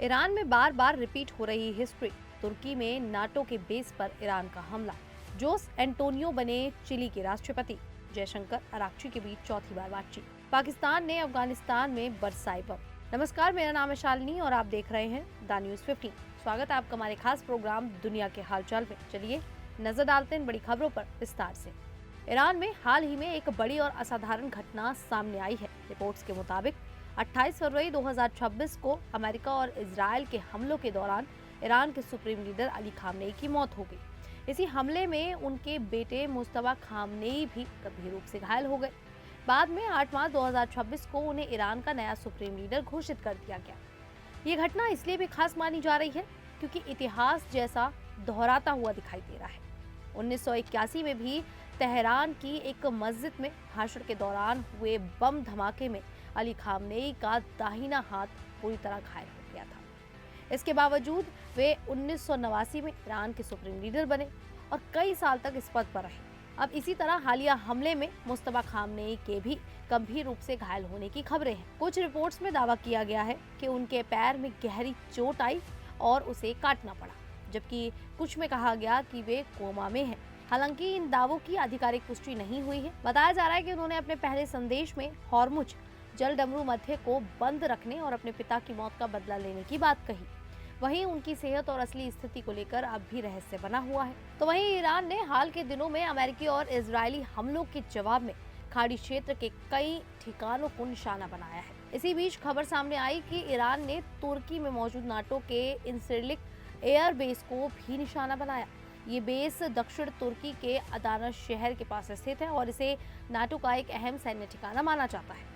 Iran में बार बार repeat हो रही हिस्ट्री। तुर्की में नाटो के बेस पर ईरान का हमला। जोस एंटोनियो बने चिली के राष्ट्रपति। जयशंकर अराक्ची के बीच चौथी बार बातचीत। पाकिस्तान ने अफगानिस्तान में बरसाए बम। नमस्कार, मेरा नाम है शालिनी और आप देख रहे हैं द न्यूज 15। स्वागत है आपका हमारे खास प्रोग्राम दुनिया के हालचाल में। चलिए नजर डालते हैं बड़ी खबरों पर विस्तार से। ईरान में हाल ही में एक बड़ी और असाधारण घटना सामने आई है। रिपोर्ट्स के मुताबिक 28 फरवरी 2026 को अमेरिका और इजरायल के हमलों के दौरान ईरान के सुप्रीम लीडर अली खामनेई की मौत हो गई। इसी हमले में उनके बेटे मुस्तफा खामनेई भी गंभीर रूप से घायल हो गए। बाद में 8 मार्च 2026 को उन्हें ईरान का नया सुप्रीम लीडर घोषित कर दिया गया। ये घटना इसलिए भी खास मानी जा रही है क्योंकि इतिहास जैसा दोहराता हुआ दिखाई दे रहा है। 1981 में भी तेहरान की एक मस्जिद में भाषण के दौरान हुए बम धमाके में अली खामनेई का दाहिना हाथ पूरी तरह घायल हो गया था। इसके बावजूद वे 1989 में ईरान के सुप्रीम लीडर बने और कई साल तक इस पद पर रहे। अब इसी तरह हालिया हमले में मुस्तफा खामनेई के भी गंभीर रूप से घायल होने की खबरें हैं। कुछ रिपोर्ट्स में दावा किया गया है कि उनके पैर में गहरी चोट आई और उसे काटना पड़ा, जबकि कुछ में कहा गया कि वे कोमा में हैं। हालांकि इन दावों की आधिकारिक पुष्टि नहीं हुई है। बताया जा रहा है कि उन्होंने अपने पहले संदेश में हॉर्मुज जलडमरू मध्य को बंद रखने और अपने पिता की मौत का बदला लेने की बात कही। वहीं उनकी सेहत और असली स्थिति को लेकर अब भी रहस्य बना हुआ है। तो वहीं ईरान ने हाल के दिनों में अमेरिकी और इजरायली हमलों के जवाब में खाड़ी क्षेत्र के कई ठिकानों को निशाना बनाया है। इसी बीच खबर सामने आई कि ईरान ने तुर्की में मौजूद नाटो के इंसिरलिक एयर बेस को भी निशाना बनाया। ये बेस दक्षिण तुर्की के अदाना शहर के पास स्थित है और इसे नाटो का एक अहम सैन्य ठिकाना माना जाता है।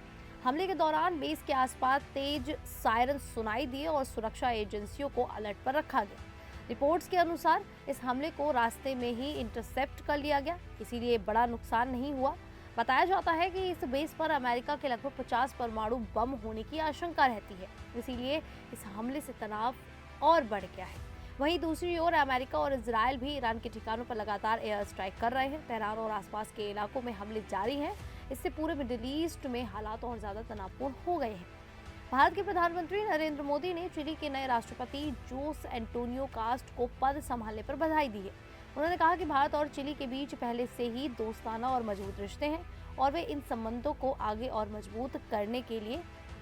हमले के दौरान बेस के आसपास तेज सायरन सुनाई दिए और सुरक्षा एजेंसियों को अलर्ट पर रखा गया। रिपोर्ट्स के अनुसार इस हमले को रास्ते में ही इंटरसेप्ट कर लिया गया, इसीलिए बड़ा नुकसान नहीं हुआ। बताया जाता है कि इस बेस पर अमेरिका के लगभग 50 परमाणु बम होने की आशंका रहती है, इसीलिए इस हमले से तनाव और बढ़ गया है। वहीं दूसरी ओर अमेरिका और इजरायल भी ईरान के ठिकानों पर लगातार एयर स्ट्राइक कर रहे हैं। तेहरान और आसपास के इलाकों में हमले जारी हैं। इससे पूरे मिडिल ईस्ट में हालात और ज्यादा तनावपूर्ण हो गए हैं। भारत के प्रधानमंत्री नरेंद्र मोदी ने चिली के नए राष्ट्रपति जोस एंटोनियो कास्ट को पद संभालने पर बधाई दी है। उन्होंने कहा कि भारत और चिली के बीच पहले से ही दोस्ताना और मजबूत रिश्ते हैं और वे इन संबंधों को आगे और मजबूत करने के लिए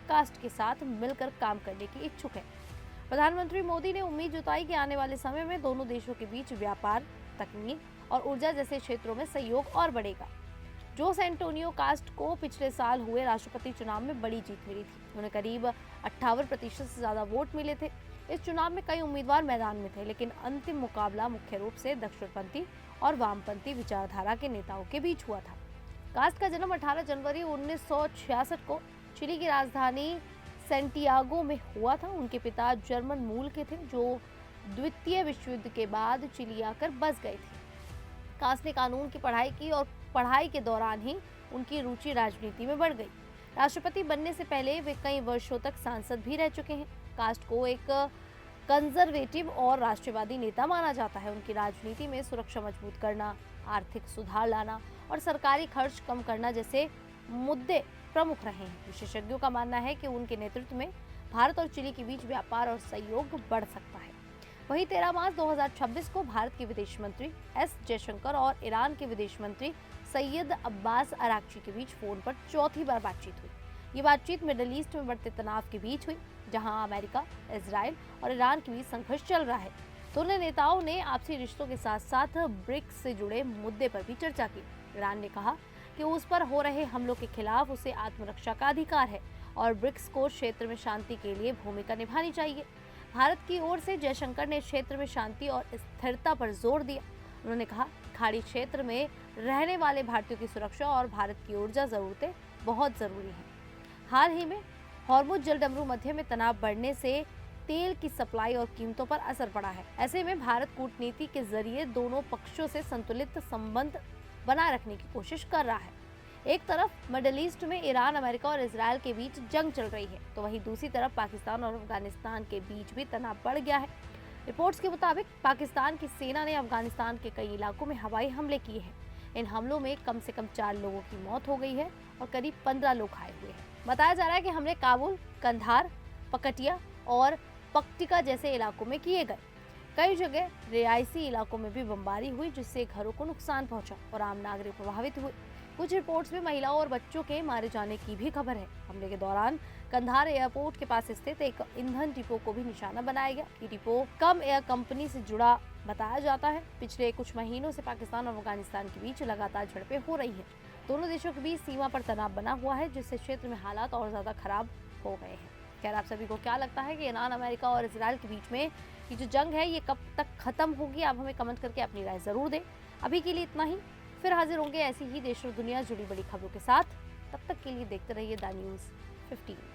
कास्ट के साथ मिलकर काम करने की इच्छुक है। प्रधानमंत्री मोदी ने उम्मीद जताई कि आने वाले समय में दोनों देशों के बीच व्यापार, तकनीक और ऊर्जा जैसे क्षेत्रों में सहयोग और बढ़ेगा। जोस एंटोनियो कास्ट को पिछले साल हुए राष्ट्रपति चुनाव में बड़ी जीत मिली थी। उन्हें करीब 58% से ज्यादा वोट मिले थे। इस चुनाव में कई उम्मीदवार मैदान में थे, लेकिन अंतिम मुकाबला मुख्य रूप से दक्षिणपंथी और वामपंथी विचारधारा के नेताओं के बीच हुआ था। कास्ट का जन्म 18 जनवरी 1966 को चिली की राजधानी सेंटियागो में हुआ था। उनके पिता जर्मन मूल के थे, जो द्वितीय विश्व युद्ध के बाद चिली आकर बस गए थे। कास्ट ने कानून की पढ़ाई की और पढ़ाई के दौरान ही उनकी रुचि राजनीति में बढ़ गई। राष्ट्रपति बनने से पहले वे कई वर्षों तक सांसद भी रह चुके हैं। कास्ट को एक कंजर्वेटिव और राष्ट्रवादी नेता माना जाता है। उनकी राजनीति में सुरक्षा मजबूत करना, आर्थिक सुधार लाना और सरकारी खर्च कम करना जैसे मुद्दे प्रमुख रहे हैं। विशेषज्ञों का मानना है कि उनके नेतृत्व में भारत और चिली के बीच व्यापार और सहयोग बढ़ सकता है। वहीं 13 मार्च 2026 को भारत के विदेश मंत्री एस जयशंकर और ईरान के विदेश मंत्री सैयद अब्बास अराक्ची के बीच फोन पर चौथी बार बातचीत हुई। ये बातचीत मिडिल ईस्ट में बढ़ते तनाव के बीच हुई, जहां अमेरिका, इजरायल और ईरान के बीच संघर्ष चल रहा है। दोनों नेताओं ने आपसी रिश्तों के साथ साथ ब्रिक्स से जुड़े मुद्दे पर भी चर्चा की। ईरान ने कहा कि उस पर हो रहे हमलों के खिलाफ उसे आत्मरक्षा का अधिकार है और ब्रिक्स को क्षेत्र में शांति के लिए भूमिका निभानी चाहिए। भारत की ओर से जयशंकर ने क्षेत्र में शांति और स्थिरता पर जोर दिया। उन्होंने कहा खाड़ी क्षेत्र में रहने वाले भारतीयों की सुरक्षा और भारत की ऊर्जा जरूरतें बहुत जरूरी हैं। हाल ही में हॉर्मुज जलडमरू मध्य में तनाव बढ़ने से तेल की सप्लाई और कीमतों पर असर पड़ा है। ऐसे में भारत कूटनीति के जरिए दोनों पक्षों से संतुलित संबंध बनाए रखने की कोशिश कर रहा है। एक तरफ मिडिल ईस्ट में ईरान, अमेरिका और इजरायल के बीच जंग चल रही है, तो वहीं दूसरी तरफ पाकिस्तान और अफगानिस्तान के बीच भी तनाव बढ़ गया है। रिपोर्ट्स के मुताबिक पाकिस्तान की सेना ने अफगानिस्तान के कई इलाकों में हवाई हमले किए हैं। इन हमलों में कम से कम 4 लोगों की मौत हो गई है और करीब 15 लोग घायल हुए हैं। बताया जा रहा है कि हमले काबुल, कंधार, पकटिया और पक्टिका जैसे इलाकों में किए गए। कई जगह रिहायशी इलाकों में भी बमबारी हुई, जिससे घरों को नुकसान पहुंचा और आम नागरिक प्रभावित हुए। कुछ रिपोर्ट्स में महिलाओं और बच्चों के मारे जाने की भी खबर है। हमले के दौरान कंधार एयरपोर्ट के पास स्थित एक ईंधन डिपो को भी निशाना बनाया गया। ये डिपो कम एयर कंपनी से जुड़ा बताया जाता है। पिछले कुछ महीनों से पाकिस्तान और अफगानिस्तान के बीच लगातार झड़पें हो रही हैं। दोनों देशों के बीच सीमा पर तनाव बना हुआ है, जिससे क्षेत्र में हालात और ज्यादा खराब हो गए हैं। खैर, आप सभी को क्या लगता है कि ईरान, अमेरिका और इजराइल के बीच में ये जो जंग है ये कब तक खत्म होगी? आप हमें कमेंट करके अपनी राय जरूर दें। अभी के लिए इतना ही, फिर हाजिर होंगे ऐसी ही देश और दुनिया जुड़ी बड़ी खबरों के साथ। तब तक के लिए देखते रहिए द न्यूज़ 15।